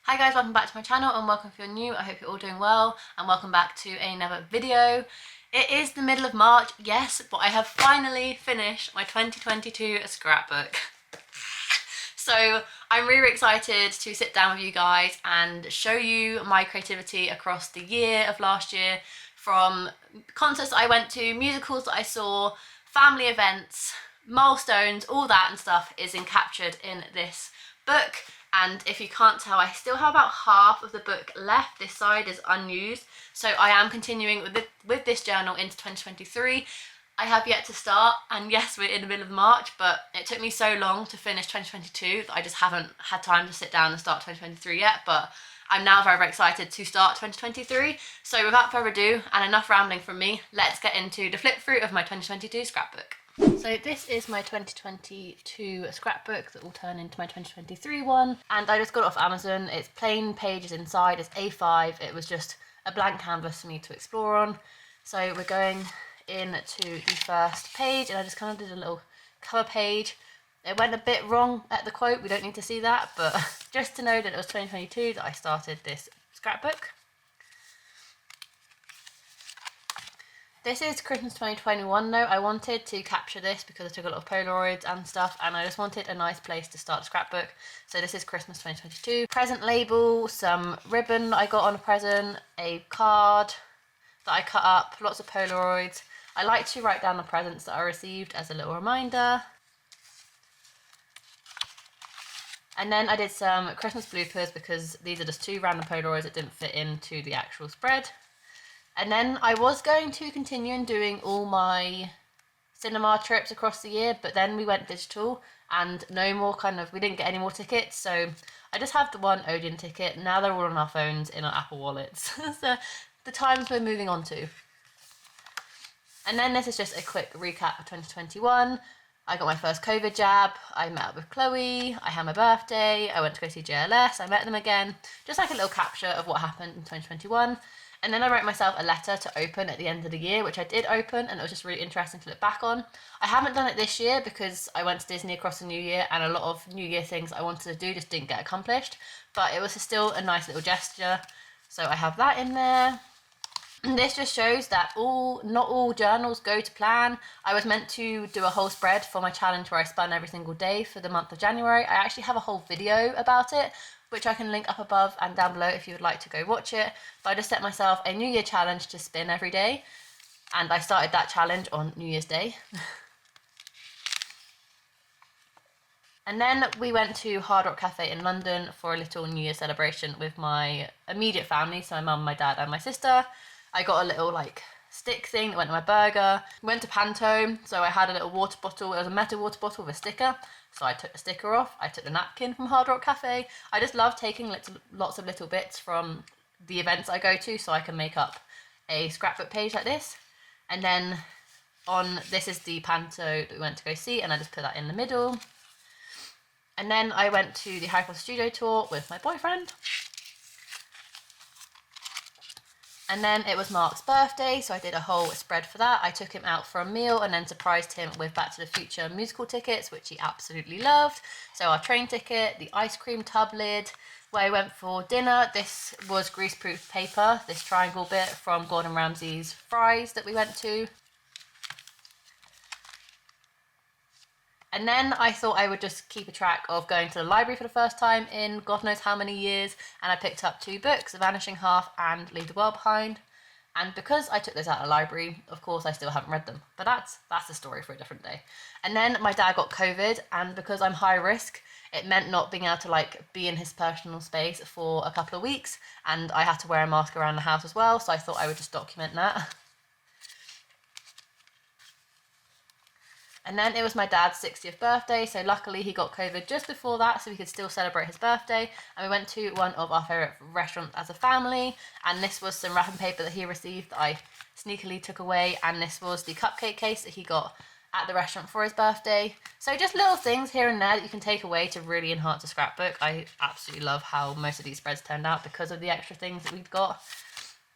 Hi guys, welcome back to my channel and welcome if you're new. I hope you're all doing well and welcome back to another video. It is the middle of March, yes, but I have finally finished my 2022 scrapbook. So I'm really excited to sit down with you guys and show you my creativity across the year of last year, from concerts that I went to, musicals that I saw, family events, milestones, all that and stuff is captured in this book. And if you can't tell, I still have about half of the book left. This side is unused, so I am continuing with this journal into 2023. I have yet to start, and yes, we're in the middle of March, but it took me so long to finish 2022 that I just haven't had time to sit down and start 2023 yet, but I'm now very, very excited to start 2023. So without further ado, and enough rambling from me, let's get into the flip through of my 2022 scrapbook. So this is my 2022 scrapbook that will turn into my 2023 one, and I just got it off Amazon. It's plain pages inside, it's A5, it was just a blank canvas for me to explore on. So we're going into the first page, and I just kind of did a little cover page. It went a bit wrong at the quote, we don't need to see that, but just to know that it was 2022 that I started this scrapbook. This is Christmas 2021 though. I wanted to capture this because I took a lot of Polaroids and stuff, and I just wanted a nice place to start a scrapbook. So this is Christmas 2022. Present label, some ribbon that I got on a present, a card that I cut up, lots of Polaroids. I like to write down the presents that I received as a little reminder. And then I did some Christmas bloopers because these are just two random Polaroids that didn't fit into the actual spread. And then I was going to continue in doing all my cinema trips across the year, but then we went digital and no more we didn't get any more tickets. So I just have the one Odeon ticket. Now they're all on our phones in our Apple wallets. So the times we're moving on to. And then this is just a quick recap of 2021. I got my first COVID jab, I met up with Chloe, I had my birthday, I went to go see JLS, I met them again. Just like a little capture of what happened in 2021. And then I wrote myself a letter to open at the end of the year, which I did open, and it was just really interesting to look back on. I haven't done it this year because I went to Disney across the new year, and a lot of New Year things I wanted to do just didn't get accomplished. But it was still a nice little gesture, so I have that in there. And this just shows that not all journals go to plan. I was meant to do a whole spread for my challenge where I spun every single day for the month of January. I actually have a whole video about it, which I can link up above and down below if you would like to go watch it. But I just set myself a New Year challenge to spin every day, and I started that challenge on New Year's Day. And then we went to Hard Rock Cafe in London for a little New Year celebration with my immediate family, so my mum, my dad and my sister. I got a little stick thing that went on my burger. Went to Panto, so I had a little water bottle. It was a metal water bottle with a sticker. So I took the sticker off. I took the napkin from Hard Rock Cafe. I just love taking lots of little bits from the events I go to so I can make up a scrapbook page like this. And then this is the Panto that we went to go see, and I just put that in the middle. And then I went to the Harry Potter studio tour with my boyfriend. And then it was Mark's birthday, so I did a whole spread for that. I took him out for a meal and then surprised him with Back to the Future musical tickets, which he absolutely loved. So our train ticket, the ice cream tub lid, where I went for dinner. This was greaseproof paper, this triangle bit from Gordon Ramsay's fries that we went to. And then I thought I would just keep a track of going to the library for the first time in God knows how many years, and I picked up two books, The Vanishing Half and Leave the World Behind. And because I took those out of the library, of course I still haven't read them, but that's a story for a different day. And then my dad got COVID, and because I'm high risk, it meant not being able to be in his personal space for a couple of weeks, and I had to wear a mask around the house as well, so I thought I would just document that. And then it was my dad's 60th birthday, so luckily he got COVID just before that, so we could still celebrate his birthday. And we went to one of our favourite restaurants as a family, and this was some wrapping paper that he received that I sneakily took away, and this was the cupcake case that he got at the restaurant for his birthday. So just little things here and there that you can take away to really enhance a scrapbook. I absolutely love how most of these spreads turned out because of the extra things that we've got.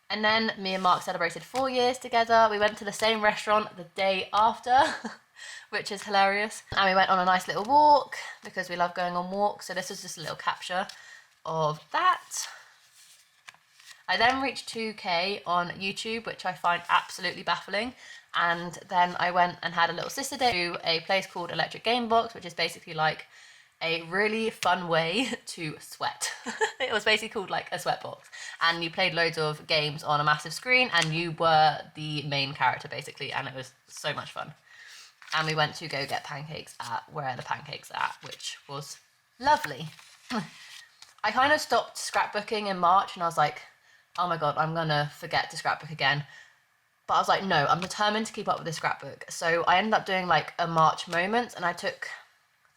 And then me and Mark celebrated 4 years together. We went to the same restaurant the day after. Which is hilarious. And we went on a nice little walk because we love going on walks. So this was just a little capture of that. I then reached 2K on YouTube, which I find absolutely baffling. And then I went and had a little sister day to a place called Electric Game Box, which is basically like a really fun way to sweat. It was basically called like a sweat box, and you played loads of games on a massive screen and you were the main character basically, and it was so much fun. And we went to go get pancakes at Where the Pancakes At, which was lovely. I kind of stopped scrapbooking in March and I was like, oh my god, I'm gonna forget to scrapbook again. But I was like, no, I'm determined to keep up with this scrapbook. So I ended up doing like a March moment, and I took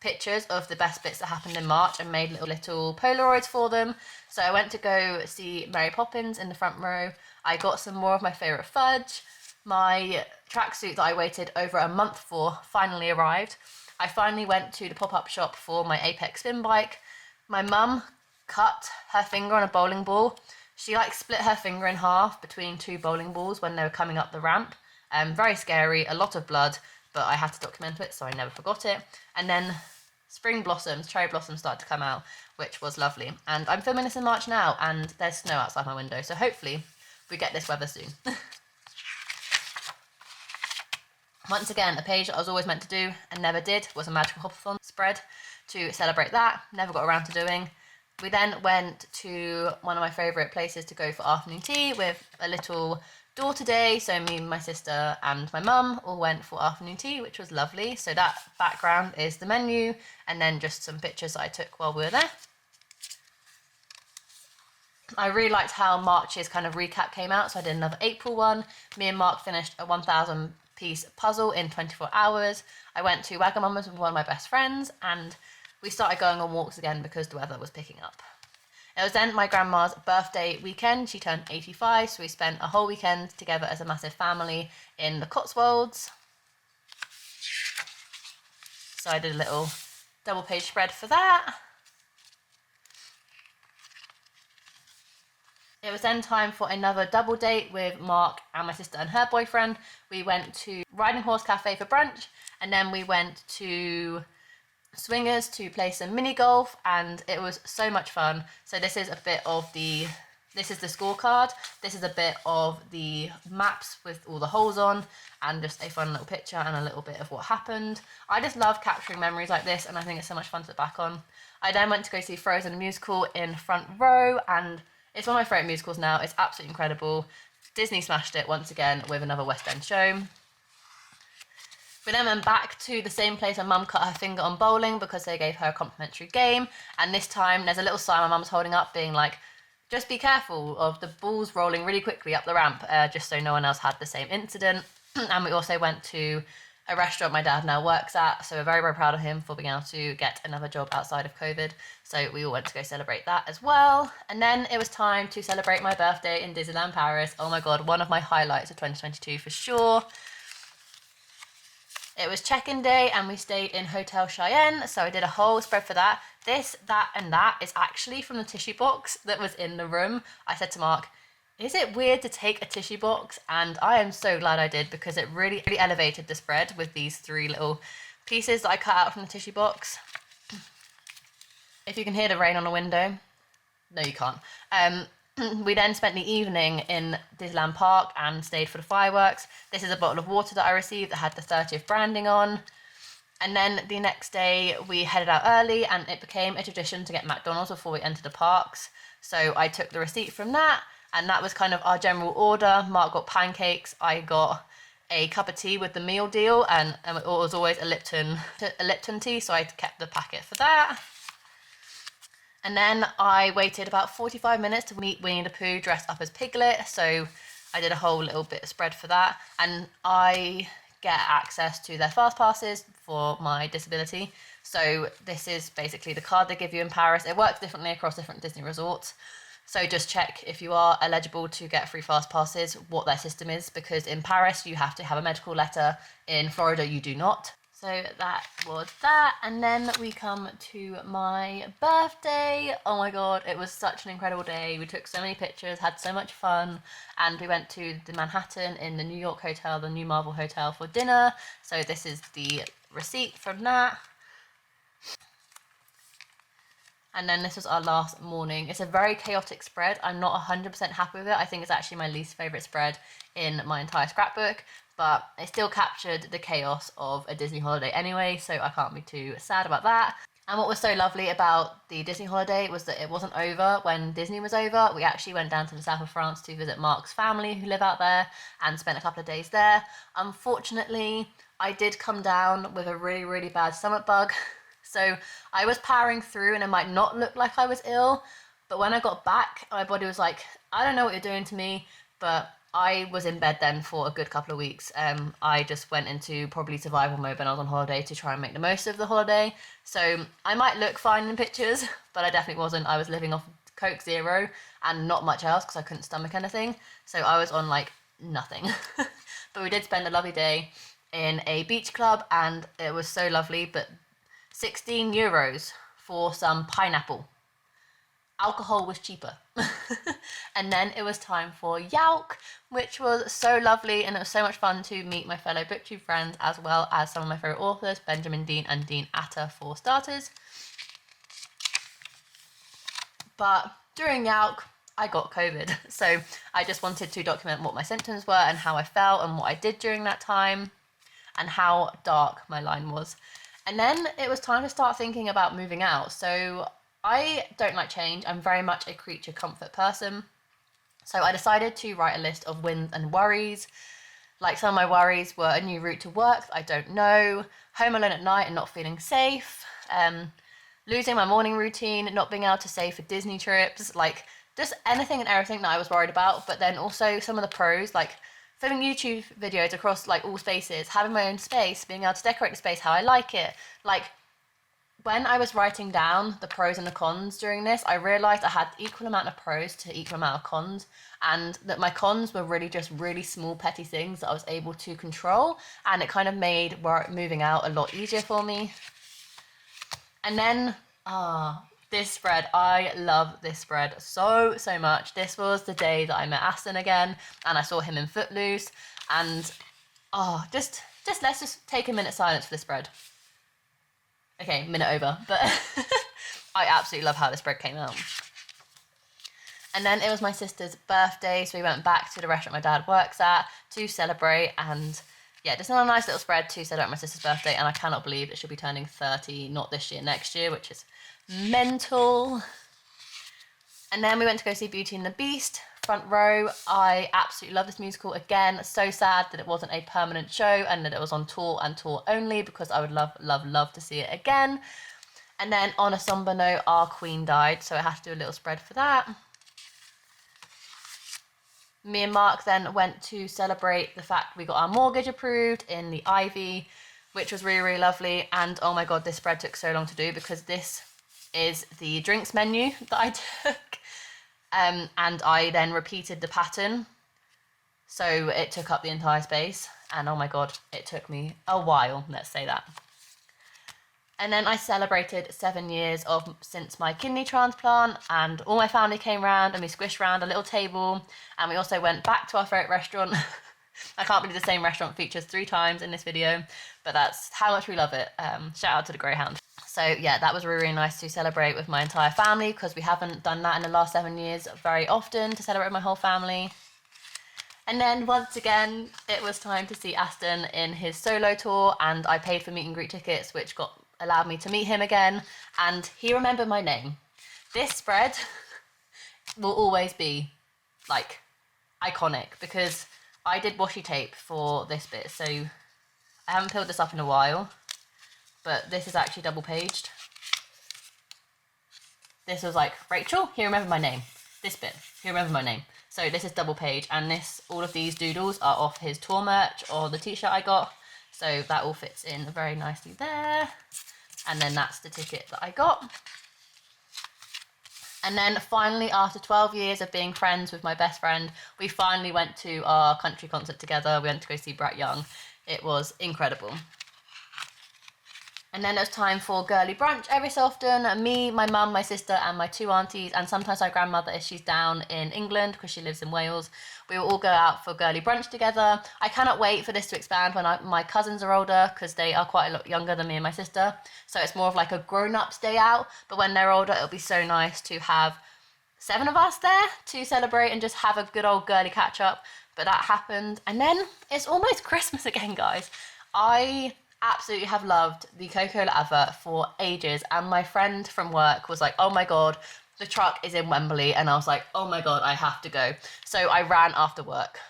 pictures of the best bits that happened in March and made little Polaroids for them. So I went to go see Mary Poppins in the front row. I got some more of my favourite fudge. My tracksuit that I waited over a month for finally arrived. I finally went to the pop-up shop for my Apex spin bike. My mum cut her finger on a bowling ball. She like split her finger in half between two bowling balls when they were coming up the ramp. Very scary, a lot of blood, but I had to document it, so I never forgot it. And then spring blossoms, cherry blossoms started to come out, which was lovely. And I'm filming this in March now, and there's snow outside my window, so hopefully we get this weather soon. Once again, a page that I was always meant to do and never did was a magical hopathon spread to celebrate that. Never got around to doing. We then went to one of my favourite places to go for afternoon tea with a little daughter day. So me, my sister and my mum all went for afternoon tea, which was lovely. So that background is the menu, and then just some pictures that I took while we were there. I really liked how March's kind of recap came out, so I did another April one. Me and Mark finished a 1,000 piece puzzle in 24 hours. I went to Wagamama's with one of my best friends, and we started going on walks again because the weather was picking up. It was then my grandma's birthday weekend. She turned 85, so we spent a whole weekend together as a massive family in the Cotswolds. So I did a little double page spread for that. It was then time for another double date with Mark and my sister and her boyfriend. We went to Riding Horse Cafe for brunch, and then we went to Swingers to play some mini golf, and it was so much fun. So this is a bit of the scorecard. This is a bit of the maps with all the holes on, and just a fun little picture and a little bit of what happened. I just love capturing memories like this, and I think it's so much fun to look back on. I then went to go see Frozen musical in front row, and it's one of my favourite musicals now. It's absolutely incredible. Disney smashed it once again with another West End show. We then went back to the same place where Mum cut her finger on bowling because they gave her a complimentary game. And this time there's a little sign my mum's holding up being like, just be careful of the balls rolling really quickly up the ramp, just so no one else had the same incident. And we also went to a restaurant my dad now works at, so we're very, very proud of him for being able to get another job outside of COVID. So we all went to go celebrate that as well. And then it was time to celebrate my birthday in Disneyland Paris. Oh my god, one of my highlights of 2022 for sure. It was check-in day and we stayed in Hotel Cheyenne, so I did a whole spread for that. This, that and that is actually from the tissue box that was in the room. I said to Mark, is it weird to take a tissue box? And I am so glad I did, because it really elevated the spread with these three little pieces that I cut out from the tissue box. If you can hear the rain on the window, no you can't. We then spent the evening in Disneyland Park and stayed for the fireworks. This is a bottle of water that I received that had the 30th branding on. And then the next day we headed out early, and it became a tradition to get McDonald's before we entered the parks. So I took the receipt from that, and that was kind of our general order. Mark got pancakes, I got a cup of tea with the meal deal, and it was always a Lipton tea, so I kept the packet for that. And then I waited about 45 minutes to meet Winnie the Pooh dressed up as Piglet, so I did a whole little bit of spread for that. And I get access to their fast passes for my disability. So this is basically the card they give you in Paris. It works differently across different Disney resorts. So just check if you are eligible to get free fast passes, what their system is, because in Paris you have to have a medical letter, in Florida you do not. So that was that, and then we come to my birthday. Oh my god, it was such an incredible day. We took so many pictures, had so much fun, and we went to the Manhattan in the New York hotel, the new Marvel hotel, for dinner. So this is the receipt from that. And then this was our last morning. It's a very chaotic spread. I'm not 100% happy with it. I think it's actually my least favourite spread in my entire scrapbook, but it still captured the chaos of a Disney holiday anyway, so I can't be too sad about that. And what was so lovely about the Disney holiday was that it wasn't over when Disney was over. We actually went down to the south of France to visit Mark's family who live out there and spent a couple of days there. Unfortunately, I did come down with a really, really bad stomach bug. So I was powering through and it might not look like I was ill, but when I got back, my body was like, I don't know what you're doing to me, but I was in bed then for a good couple of weeks. I just went into probably survival mode when I was on holiday to try and make the most of the holiday. So I might look fine in pictures, but I definitely wasn't. I was living off Coke Zero and not much else because I couldn't stomach anything. So I was on like nothing. But we did spend a lovely day in a beach club and it was so lovely, but €16 for some pineapple. Alcohol was cheaper. And then it was time for Yalk, which was so lovely, and it was so much fun to meet my fellow booktube friends as well as some of my favourite authors, Benjamin Dean and Dean Atta for starters. But during Yalk, I got COVID, so I just wanted to document what my symptoms were and how I felt and what I did during that time and how dark my line was. And then it was time to start thinking about moving out. So I don't like change. I'm very much a creature comfort person. So I decided to write a list of wins and worries. Like some of my worries were a new route to work that I don't know, home alone at night and not feeling safe, losing my morning routine, not being able to save for Disney trips, like just anything and everything that I was worried about. But then also some of the pros, like filming YouTube videos across like all spaces, having my own space, being able to decorate the space how I like it. Like when I was writing down the pros and the cons during this, I realised I had equal amount of pros to equal amount of cons, and that my cons were really just really small petty things that I was able to control, and it kind of made moving out a lot easier for me. And then, this spread, I love this spread so much. This was the day that I met Aston again and I saw him in Footloose, and just let's just take a minute silence for this spread. Okay, minute over, but I absolutely love how this spread came out. And then it was my sister's birthday, so we went back to the restaurant my dad works at to celebrate, and yeah, just a nice little spread to celebrate my sister's birthday, and I cannot believe that she'll be turning 30, not this year, next year, which is mental. And then we went to go see Beauty and the Beast, front row. I absolutely love this musical. Again, so sad that it wasn't a permanent show and that it was on tour and tour only, because I would love to see it again. And then on a somber note, our Queen died, so I had to do a little spread for that. Me and Mark then went to celebrate the fact we got our mortgage approved in the Ivy, which was really lovely. And oh my god, this spread took so long to do because this is the drinks menu that I took. And I then repeated the pattern, so it took up the entire space, and oh my god, it took me a while, let's say that. And then I celebrated 7 years since my kidney transplant, and all my family came round and we squished around a little table, and we also went back to our favourite restaurant. I can't believe the same restaurant features 3 times in this video, but that's how much we love it. Shout out to the Greyhound. So yeah, that was really nice to celebrate with my entire family, because we haven't done that in the last 7 years very often, to celebrate with my whole family. And then once again, it was time to see Aston in his solo tour, and I paid for meet and greet tickets, which allowed me to meet him again, and he remembered my name. This spread will always be like iconic, because I did washi tape for this bit, so I haven't peeled this up in a while, but this is actually double paged. This was like, Rachel, he remembered my name. This bit, he remembered my name. So this is double page, and all of these doodles are off his tour merch or the t-shirt I got, so that all fits in very nicely there. And then that's the ticket that I got. And then finally, after 12 years of being friends with my best friend, we finally went to our country concert together. We went to go see Brett Young. It was incredible. And then it was time for girly brunch every so often. Me, my mum, my sister and my 2 aunties, and sometimes my grandmother if she's down in England because she lives in Wales. We will all go out for girly brunch together. I cannot wait for this to expand when my cousins are older because they are quite a lot younger than me and my sister. So it's more of like a grown-ups day out. But when they're older, it'll be so nice to have 7 of us there to celebrate and just have a good old girly catch-up. But that happened. And then it's almost Christmas again, guys. I absolutely have loved the Coca-Cola advert for ages, and my friend from work was like, oh my god, the truck is in Wembley, and I was like, oh my god, I have to go. So I ran after work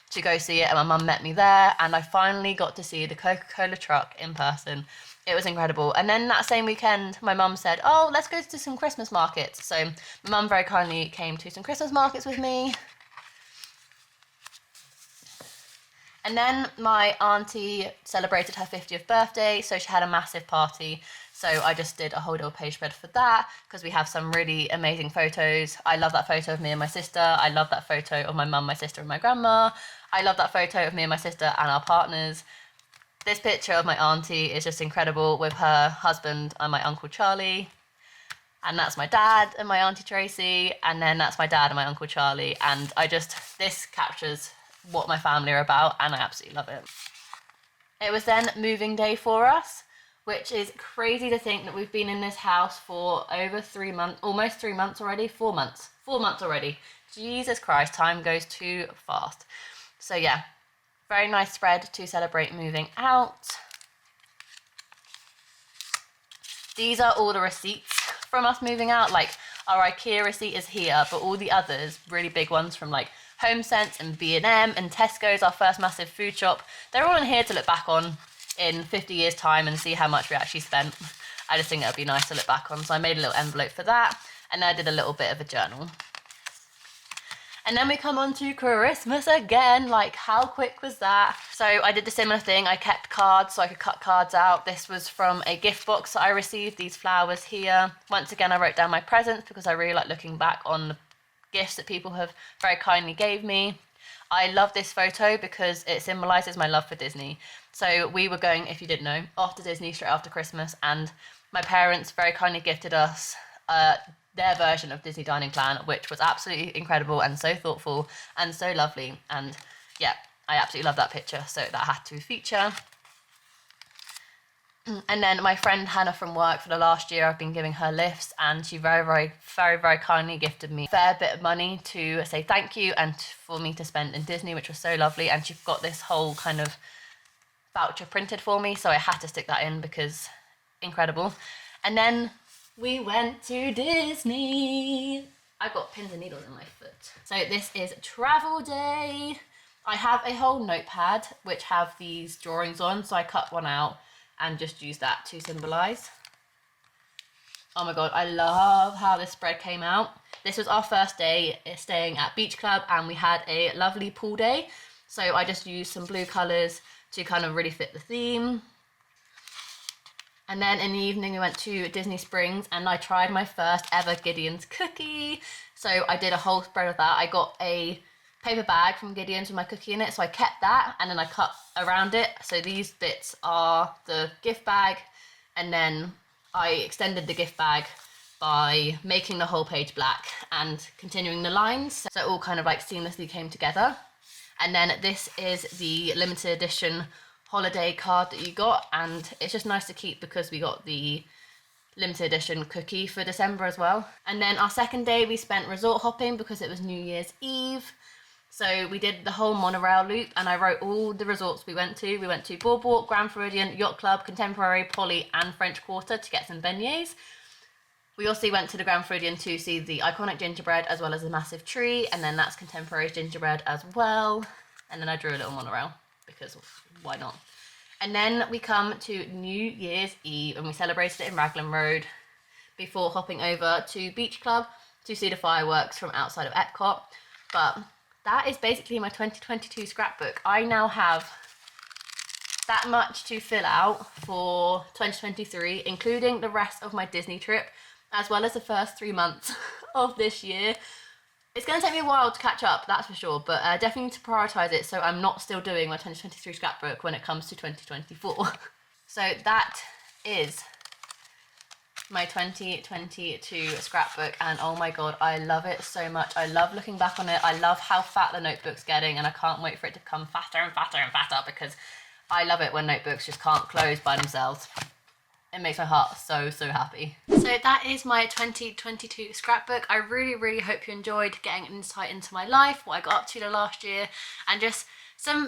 to go see it, and my mum met me there, and I finally got to see the Coca-Cola truck in person. It was incredible. And then that same weekend, my mum said, oh, let's go to some Christmas markets. So my mum very kindly came to some Christmas markets with me. And then my auntie celebrated her 50th birthday, so she had a massive party. So I just did a whole little page spread for that because we have some really amazing photos. I love that photo of me and my sister. I love that photo of my mum, my sister and my grandma. I love that photo of me and my sister and our partners. This picture of my auntie is just incredible with her husband and my Uncle Charlie. And that's my dad and my Auntie Tracy. And then that's my dad and my Uncle Charlie. And this captures what my family are about, and I absolutely love it. It was then moving day for us, which is crazy to think that we've been in this house for over 3 months, almost 3 months already, 4 months already. Jesus Christ, time goes too fast. So yeah, very nice spread to celebrate moving out. These are all the receipts from us moving out. Like our IKEA receipt is here, but all the others, really big ones from like HomeSense and B&M and Tesco's, our first massive food shop, they're all in here to look back on in 50 years time and see how much we actually spent. I just think it would be nice to look back on, so I made a little envelope for that, and I did a little bit of a journal. And then we come on to Christmas again. Like, how quick was that? So I did the similar thing. I kept cards so I could cut cards out. This was from a gift box that I received, these flowers here. Once again, I wrote down my presents because I really like looking back on the gifts that people have very kindly gave me. I love this photo because it symbolises my love for Disney. So we were going, if you didn't know, off to Disney straight after Christmas, and my parents very kindly gifted us their version of Disney dining plan, which was absolutely incredible and so thoughtful and so lovely. And yeah, I absolutely love that picture, so that had to feature. And then my friend Hannah from work, for the last year I've been giving her lifts, and she very kindly gifted me a fair bit of money to say thank you and for me to spend in Disney, which was so lovely. And she got this whole kind of voucher printed for me, so I had to stick that in because incredible. And then we went to Disney. I've got pins and needles in my foot. So this is travel day. I have a whole notepad which have these drawings on, so I cut one out and just use that to symbolise. Oh my god, I love how this spread came out. This was our first day staying at Beach Club, and we had a lovely pool day. So I just used some blue colours to kind of really fit the theme. And then in the evening we went to Disney Springs, and I tried my first ever Gideon's cookie. So I did a whole spread of that. I got a paper bag from Gideon's with my cookie in it, so I kept that and then I cut around it. So these bits are the gift bag, and then I extended the gift bag by making the whole page black and continuing the lines, so it all kind of like seamlessly came together. And then this is the limited edition holiday card that you got, and it's just nice to keep because we got the limited edition cookie for December as well. And then our second day we spent resort hopping because it was New Year's Eve. So we did the whole monorail loop, and I wrote all the resorts we went to. We went to Boardwalk, Grand Floridian, Yacht Club, Contemporary, Poly and French Quarter to get some beignets. We also went to the Grand Floridian to see the iconic gingerbread as well as the massive tree, and then that's Contemporary gingerbread as well. And then I drew a little monorail because why not? And then we come to New Year's Eve, and we celebrated it in Raglan Road before hopping over to Beach Club to see the fireworks from outside of Epcot. But that is basically my 2022 scrapbook. I now have that much to fill out for 2023, including the rest of my Disney trip, as well as the first 3 months of this year. It's going to take me a while to catch up, that's for sure, but definitely need to prioritise it so I'm not still doing my 2023 scrapbook when it comes to 2024. So that is my 2022 scrapbook, and oh my god, I love it so much. I love looking back on it. I love how fat the notebook's getting, and I can't wait for it to become fatter and fatter and fatter, because I love it when notebooks just can't close by themselves. It makes my heart so happy. So that is my 2022 scrapbook. I really hope you enjoyed getting an insight into my life, what I got up to the last year, and just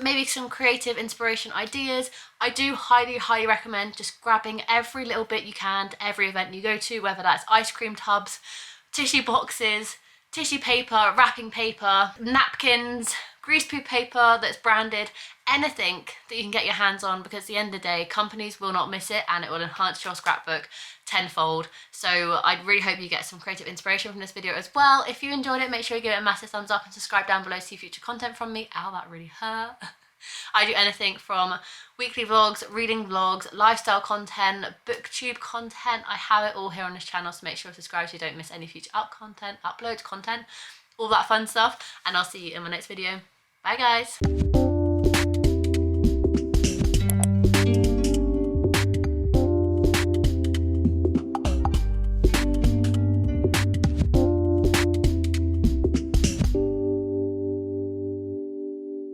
maybe some creative inspiration ideas. I do highly recommend just grabbing every little bit you can to every event you go to, whether that's ice cream tubs, tissue boxes, tissue paper, wrapping paper, napkins, greaseproof paper that's branded, anything that you can get your hands on, because at the end of the day, companies will not miss it and it will enhance your scrapbook tenfold. So I'd really hope you get some creative inspiration from this video as well. If you enjoyed it, make sure you give it a massive thumbs up and subscribe down below to see future content from me. Ow, that really hurt. I do anything from weekly vlogs, reading vlogs, lifestyle content, booktube content. I have it all here on this channel, so make sure to subscribe so you don't miss any future uploads, content, all that fun stuff. And I'll see you in my next video. Bye guys.